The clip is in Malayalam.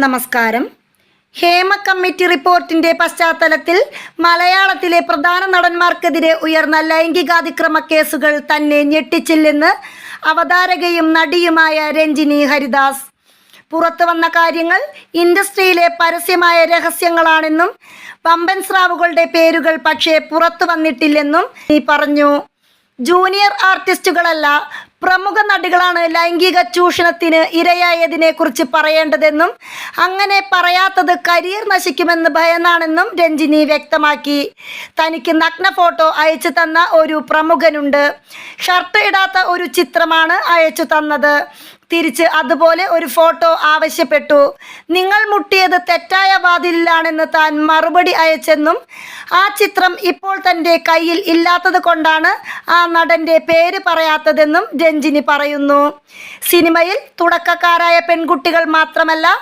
നമസ്കാരം. ഹേമ കമ്മിറ്റി റിപ്പോർട്ടിന്റെ പശ്ചാത്തലത്തിൽ മലയാളത്തിലെ പ്രധാന നടന്മാർക്കെതിരെ ഉയർന്ന ലൈംഗികാതിക്രമ കേസുകൾ തന്നെ ഞെട്ടിച്ചില്ലെന്ന് അവതാരകയും നടിയുമായ രഞ്ജിനി ഹരിദാസ്. പുറത്തു വന്ന കാര്യങ്ങൾ ഇൻഡസ്ട്രിയിലെ പരസ്യമായ രഹസ്യങ്ങളാണെന്നും വമ്പൻ സ്രാവുകളുടെ പേരുകൾ പക്ഷേ പുറത്തു വന്നിട്ടില്ലെന്നും പറഞ്ഞു. ജൂനിയർ ആർട്ടിസ്റ്റുകളല്ല, പ്രമുഖ നടികളാണ് ലൈംഗിക ചൂഷണത്തിന് ഇരയായതിനെ കുറിച്ച് പറയേണ്ടതെന്നും അങ്ങനെ പറയാത്തത് കരിയർ നശിക്കുമെന്ന് ഭയന്നാണെന്നും രഞ്ജിനി വ്യക്തമാക്കി. തനിക്ക് നഗ്ന ഫോട്ടോ അയച്ചു തന്ന ഒരു പ്രമുഖനുണ്ട്. ഷർട്ട് ഇടാത്ത ഒരു ചിത്രമാണ് അയച്ചു തന്നത്. തിരിച്ച് അതുപോലെ ഒരു ഫോട്ടോ ആവശ്യപ്പെട്ടു. നിങ്ങൾ മുട്ടിയത് തെറ്റായ വാതിലിലാണെന്ന് താൻ മറുപടി അയച്ചെന്നും ആ ചിത്രം ഇപ്പോൾ തൻ്റെ കയ്യിൽ ഇല്ലാത്തത് കൊണ്ടാണ് ആ നടൻ്റെ പേര് പറയാത്തതെന്നും രഞ്ജിനി പറയുന്നു. സിനിമയിൽ തുടക്കക്കാരായ പെൺകുട്ടികൾ മാത്രമല്ല,